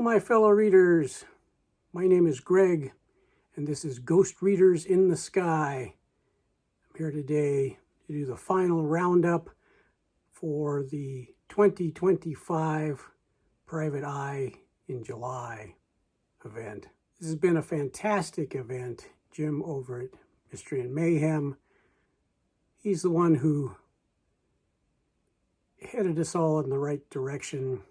my fellow readers. My name is Greg, and this is Ghost Readers in the Sky. I'm here today to do the final roundup for the 2025 Private Eye in July event. This has been a fantastic event. Jim over at Mystery and Mayhem, he's the one who headed us all in the right direction,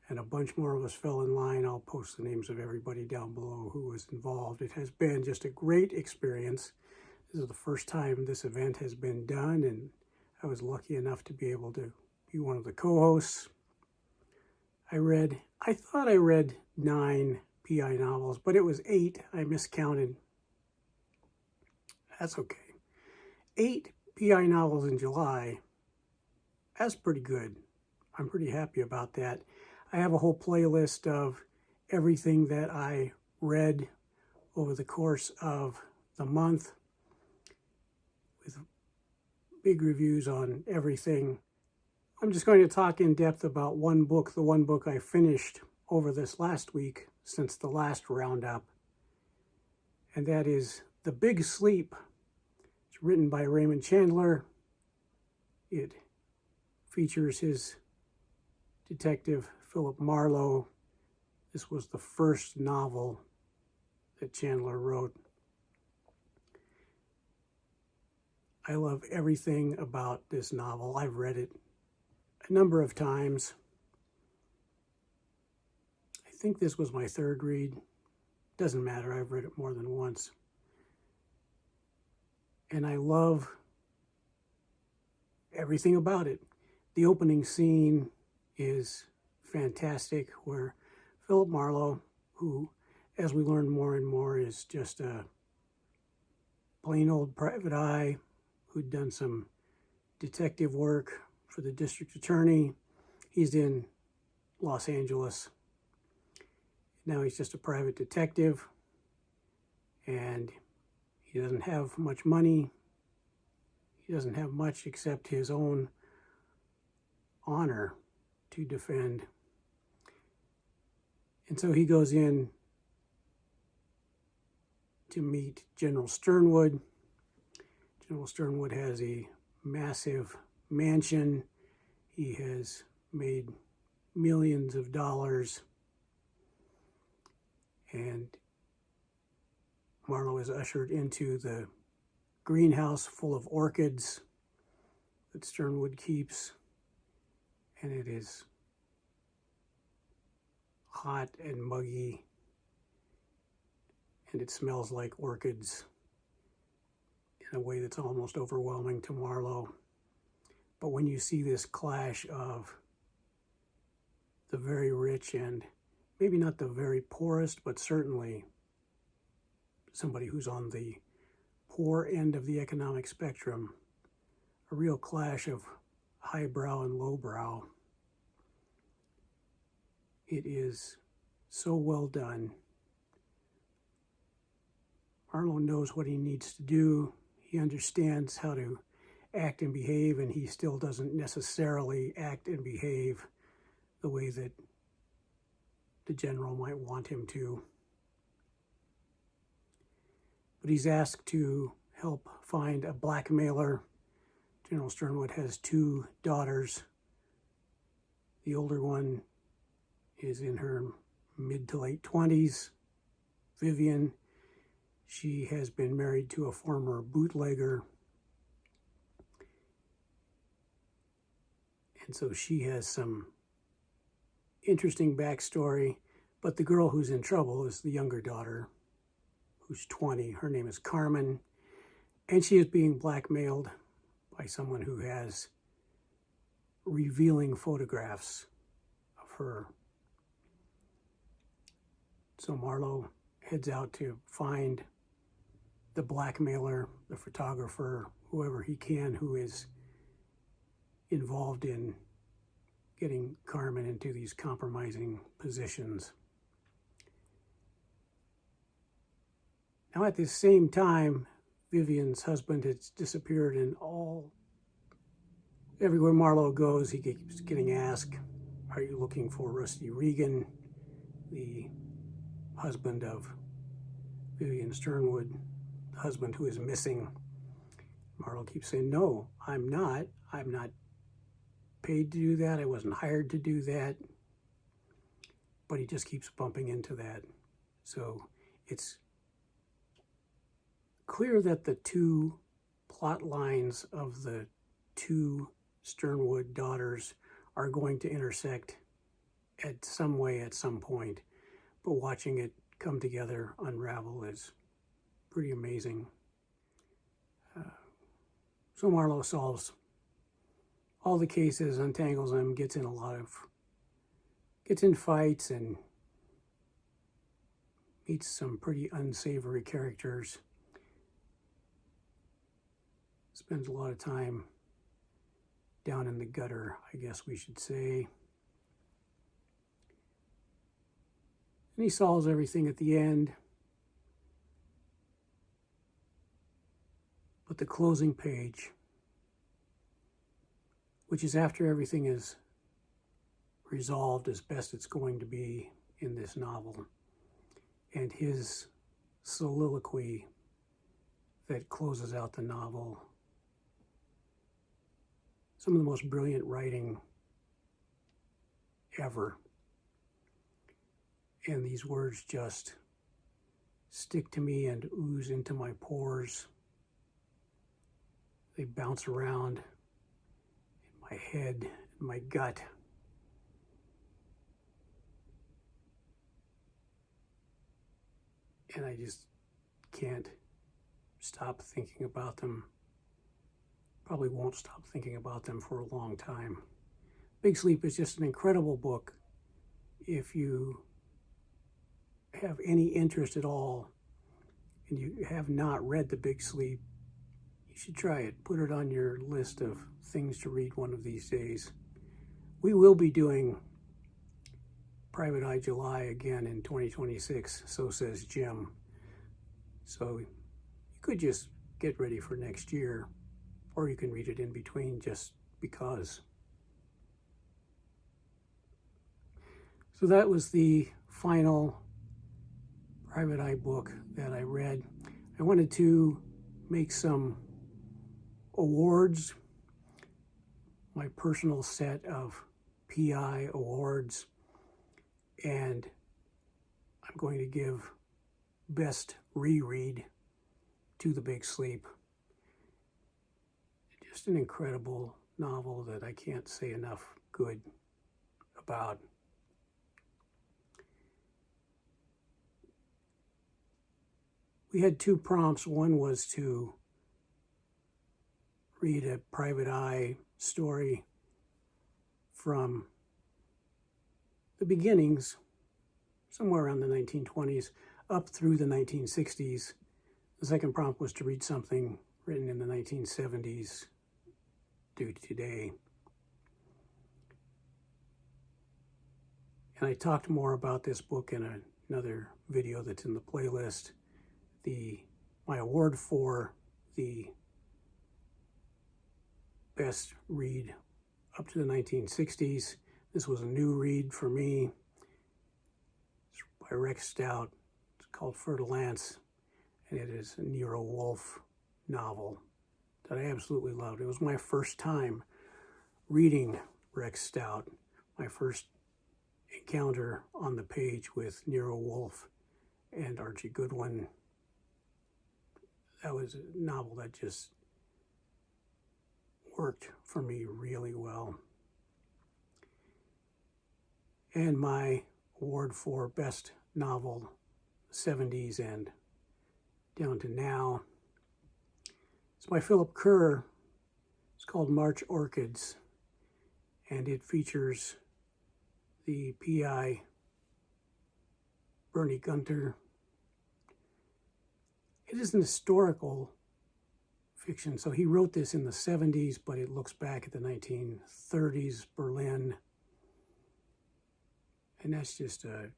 and a bunch more of us fell in line. I'll post the names of everybody down below who was involved. It has been just a great experience. This is the first time this event has been done, and I was lucky enough to be able to be one of the co-hosts. I thought I read 9 PI novels, but it was 8. I miscounted. That's okay. 8 PI novels in July. That's pretty good. I'm pretty happy about that. I have a whole playlist of everything that I read over the course of the month with big reviews on everything. I'm just going to talk in depth about one book, the one book I finished over this last week since the last roundup, and that is The Big Sleep. It's written by Raymond Chandler. It features his detective Philip Marlowe. This was the first novel that Chandler wrote. I love everything about this novel. I've read it a number of times. I think this was my third read. Doesn't matter, I've read it more than once. And I love everything about it. The opening scene is fantastic, where Philip Marlowe, who, as we learn more and more, is just a plain old private eye who'd done some detective work for the district attorney. He's in Los Angeles. Now he's just a private detective, and he doesn't have much money. He doesn't have much except his own honor to defend. And so he goes in to meet General Sternwood. General Sternwood has a massive mansion. He has made millions of dollars. And Marlowe is ushered into the greenhouse full of orchids that Sternwood keeps. And it is hot and muggy, and it smells like orchids in a way that's almost overwhelming to Marlowe. But when you see this clash of the very rich and maybe not the very poorest, but certainly somebody who's on the poor end of the economic spectrum, a real clash of highbrow and lowbrow. It is so well done. Marlowe knows what he needs to do. He understands how to act and behave, and he still doesn't necessarily act and behave the way that the general might want him to. But he's asked to help find a blackmailer. General Sternwood has 2 daughters. The older one is in her mid to late 20s, Vivian. She has been married to a former bootlegger. And so she has some interesting backstory. But the girl who's in trouble is the younger daughter, who's 20. Her name is Carmen. And she is being blackmailed by someone who has revealing photographs of her. So Marlowe heads out to find the blackmailer, the photographer, whoever he can, who is involved in getting Carmen into these compromising positions. Now, at this same time, Vivian's husband has disappeared, and everywhere Marlowe goes, he keeps getting asked, "Are you looking for Rusty Regan?" the husband of Vivian Sternwood, the husband who is missing. Marlowe keeps saying, no, I'm not paid to do that. I wasn't hired to do that. But he just keeps bumping into that. So it's clear that the two plot lines of the two Sternwood daughters are going to intersect at some way at some point. But watching it come together, unravel, is pretty amazing. So Marlowe solves all the cases, untangles them, gets in fights and meets some pretty unsavory characters. Spends a lot of time down in the gutter, I guess we should say. And he solves everything at the end. But the closing page, which is after everything is resolved as best it's going to be in this novel, and his soliloquy that closes out the novel, some of the most brilliant writing ever. And these words just stick to me and ooze into my pores. They bounce around in my head, in my gut. And I just can't stop thinking about them. Probably won't stop thinking about them for a long time. Big Sleep is just an incredible book. If you have any interest at all and you have not read The Big Sleep, you should try it. Put it on your list of things to read one of these days. We will be doing Private Eye July again in 2026, so says Jim. So you could just get ready for next year, or you can read it in between just because. So that was the final Private Eye book that I read. I wanted to make some awards, my personal set of PI awards, and I'm going to give Best Reread to The Big Sleep. Just an incredible novel that I can't say enough good about. We had two prompts. One was to read a Private Eye story from the beginnings, somewhere around the 1920s, up through the 1960s. The second prompt was to read something written in the 1970s due to today. And I talked more about this book in another video that's in the playlist. My award for the best read up to the 1960s. This was a new read for me. It's by Rex Stout. It's called Fer-De-Lance, and it is a Nero Wolfe novel that I absolutely loved. It was my first time reading Rex Stout, my first encounter on the page with Nero Wolfe and Archie Goodwin. That was a novel that just worked for me really well. And my award for best novel, 70s and down to now, it's by Philip Kerr. It's called March Orchids, and it features the PI Bernie Gunter. It is an historical fiction. So he wrote this in the 70s, but it looks back at the 1930s Berlin. And that's just it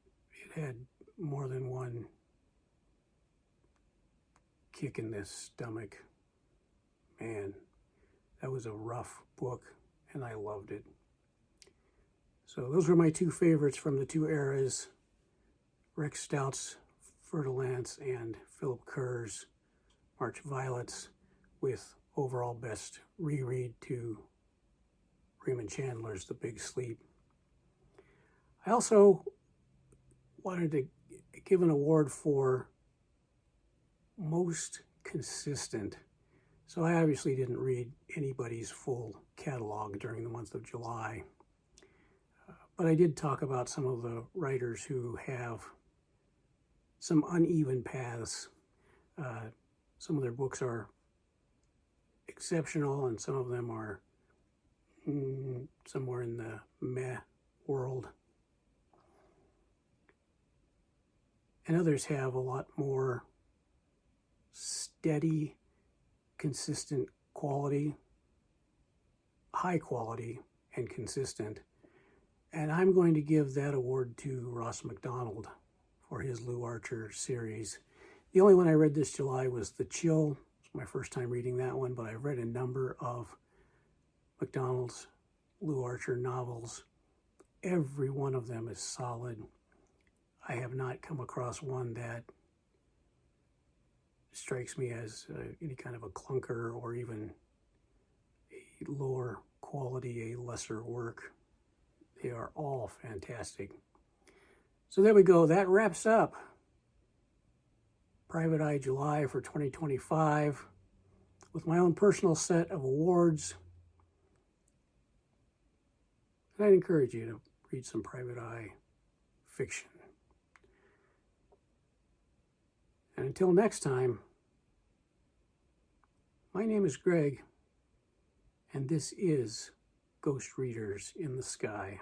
had more than one kick in the stomach. Man, that was a rough book, and I loved it. So those were my two favorites from the two eras, Rex Stout's Fer-De-Lance and Philip Kerr's March Violets, with overall best reread to Raymond Chandler's The Big Sleep. I also wanted to give an award for most consistent. So I obviously didn't read anybody's full catalog during the month of July, but I did talk about some of the writers who have some uneven paths. Some of their books are exceptional, and some of them are somewhere in the meh world. And others have a lot more steady, consistent quality, high quality, and consistent. And I'm going to give that award to Ross Macdonald for his Lou Archer series. The only one I read this July was The Chill. It's my first time reading that one, but I've read a number of Macdonald's Lou Archer novels. Every one of them is solid. I have not come across one that strikes me as any kind of a clunker or even a lower quality, a lesser work. They are all fantastic. So there we go. That wraps up Private Eye July for 2025 with my own personal set of awards. And I'd encourage you to read some Private Eye fiction. And until next time, my name is Greg, and this is Ghost Readers in the Sky.